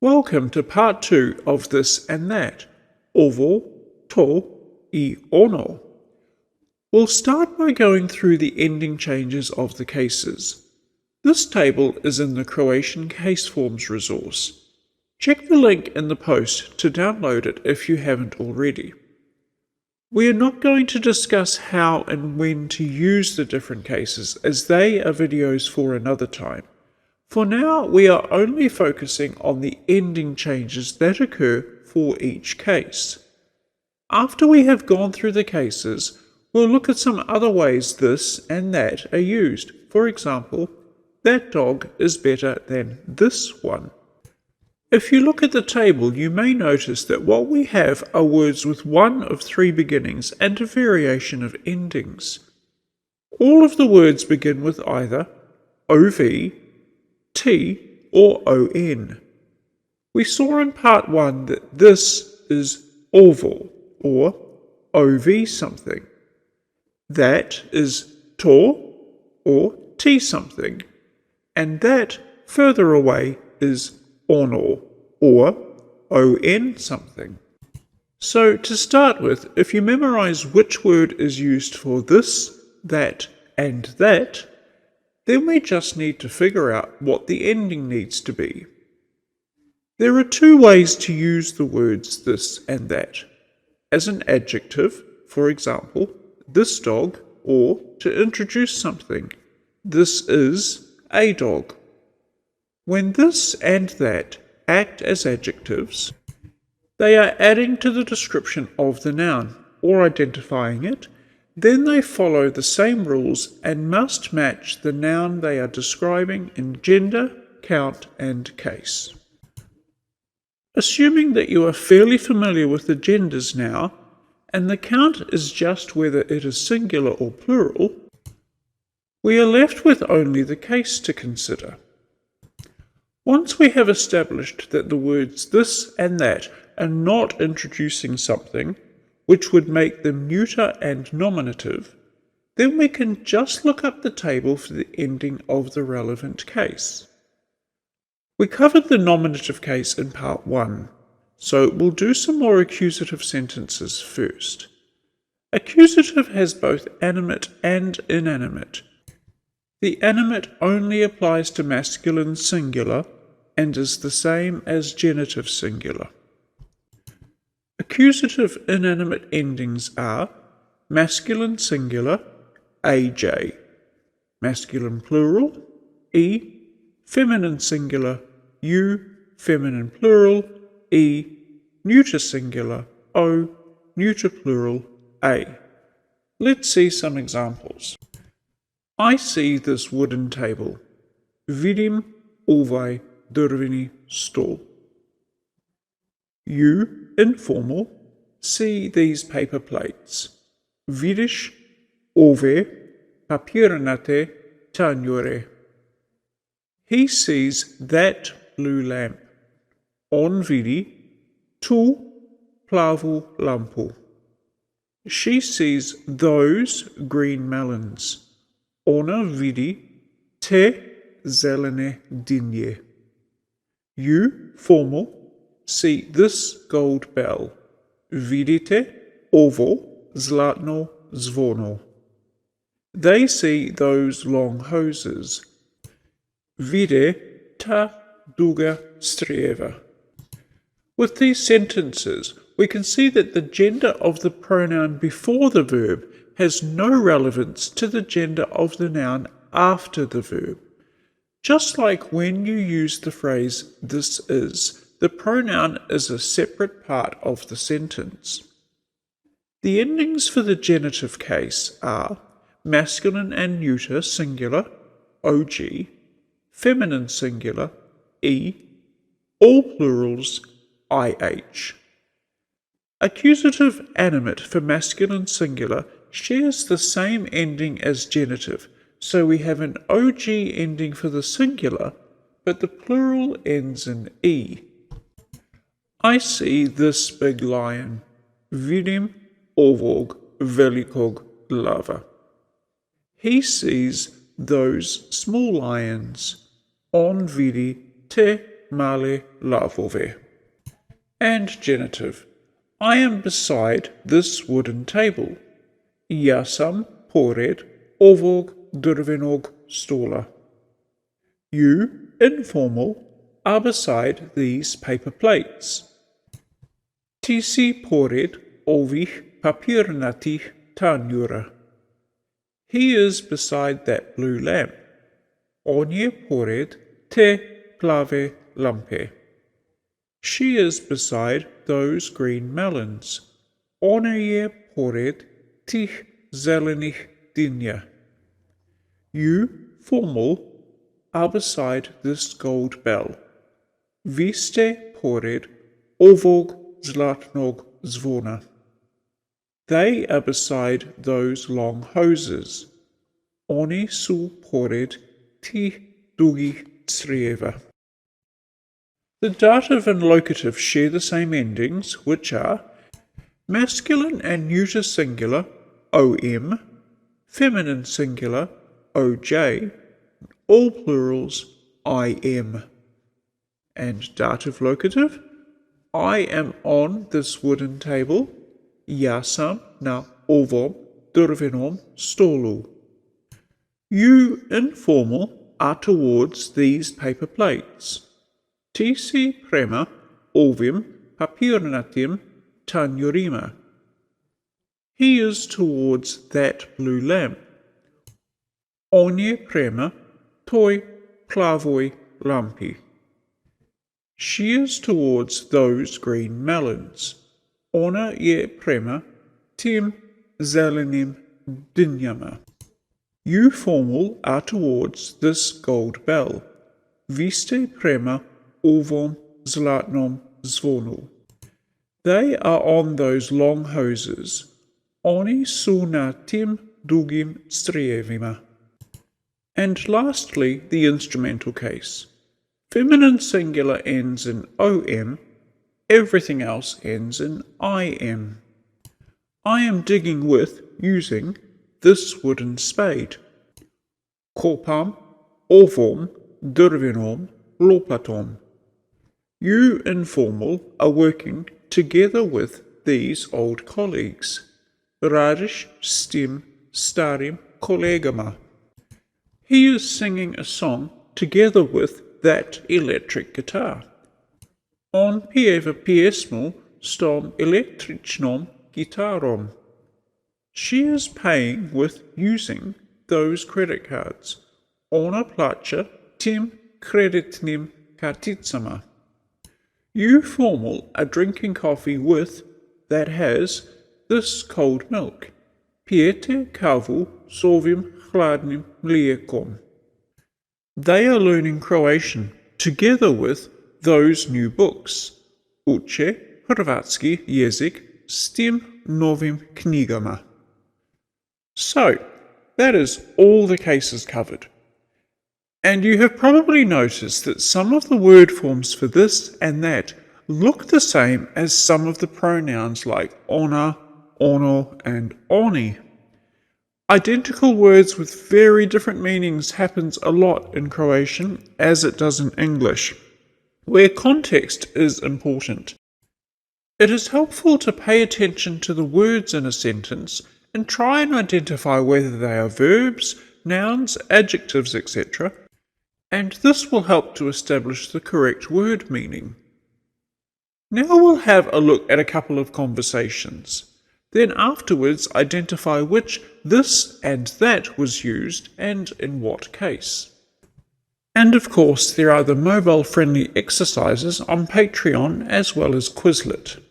Welcome to part 2 of this and that. Ovo, to, I ono. We'll start by going through the ending changes of the cases. This table is in the Croatian case forms resource. Check the link in the post to download it if you haven't already. We are not going to discuss how and when to use the different cases, as they are videos for another time. For now, we are only focusing on the ending changes that occur for each case. After we have gone through the cases, we'll look at some other ways this and that are used. For example, that dog is better than this one. If you look at the table, you may notice that what we have are words with one of three beginnings and a variation of endings. All of the words begin with either OV, T, or ON. We saw in part 1 that this is oval, or OV something. That is to, or T something. And that, further away, is ono, or on something. So to start with, if you memorize which word is used for this, that, and that, then we just need to figure out what the ending needs to be. There are two ways to use the words this and that. As an adjective, for example, this dog, or to introduce something, this is a dog. When this and that act as adjectives, they are adding to the description of the noun, or identifying it. Then they follow the same rules and must match the noun they are describing in gender, count, and case. Assuming that you are fairly familiar with the genders now, and the count is just whether it is singular or plural, we are left with only the case to consider. Once we have established that the words this and that are not introducing something, which would make them neuter and nominative, then we can just look up the table for the ending of the relevant case. We covered the nominative case in part 1, so we'll do some more accusative sentences first. Accusative has both animate and inanimate. The animate only applies to masculine singular and is the same as genitive singular. Accusative inanimate endings are masculine singular, AJ, masculine plural, E, feminine singular, U, feminine plural, E, neuter singular, O, neuter plural, A. Let's see some examples. I see this wooden table. Vidim ovaj drveni stol. You, informal, see these paper plates. Vidiš ove papirnate tanjure. He sees that blue lamp. On vidi tu plavu lampu. She sees those green melons. Ona vidi te zelene dinje. You, formal, see this gold bell. Vidite ovo zlatno zvono. They see those long hoses. Vide ta duga strijeva. With these sentences, we can see that the gender of the pronoun before the verb has no relevance to the gender of the noun after the verb. Just like when you use the phrase this is, the pronoun is a separate part of the sentence. The endings for the genitive case are masculine and neuter singular, OG, feminine singular, E, all plurals, IH. Accusative animate for masculine singular shares the same ending as genitive, so we have an OG ending for the singular, but the plural ends in E. I see this big lion. Vidim ovog velikog lava. He sees those small lions. On vidi te male lavove. And genitive. I am beside this wooden table. Ja sam pored ovog drvenog stola. You, informal, are beside these paper plates. Ti si pored ovih papirnatih tanjura. He is beside that blue lamp. On je pored te plave lampe. She is beside those green melons. Ona je pored tih zelenih dinja. You, formal, are beside this gold bell. Vi ste pored ovog zlatnog zvona. They are beside those long hoses. Oni su pored tih dugih crijeva. The dative and locative share the same endings, which are masculine and neuter singular, om, feminine singular, oj, all plurals, im. And dative locative, I am on this wooden table, ja sam na ovom drvenom stolu. You, informal, are towards these paper plates. Ti si prema ovim papirnatim tanjurima. He is towards that blue lamp. On je prema toi plavoi lampi. She is towards those green melons. Ona je prema tim zelenim dinjama. You, formal, are towards this gold bell. Vi ste prema ovom zlatnom zvonu. They are on those long hoses. Oni su na tim dugim strijevima. And lastly, the instrumental case. Feminine singular ends in om, everything else ends in im. I am digging with, using, this wooden spade. Kopam, ovom, drvenom, lopatom. You, informal, are working together with these old colleagues. Radish s tim starim kolegama. He is singing a song together with that electric guitar. On pieva piesmo stom elektrichnom gitarom. She is paying with using those credit cards. Ona plaća tim kreditnim karticama. You, formal, are drinking coffee with, that has, this cold milk. Pijete kavu s ovim hladnim mlijekom. They are learning Croatian together with those new books. Uče hrvatski jezik s tim novim knjigama. So, that is all the cases covered. And you have probably noticed that some of the word forms for this and that look the same as some of the pronouns like ona, ono, and oni. Identical words with very different meanings happens a lot in Croatian, as it does in English, where context is important. It is helpful to pay attention to the words in a sentence and try and identify whether they are verbs, nouns, adjectives, etc., and this will help to establish the correct word meaning. Now we'll have a look at a couple of conversations. Then afterwards identify which this and that was used and in what case. And of course there are the mobile-friendly exercises on Patreon as well as Quizlet.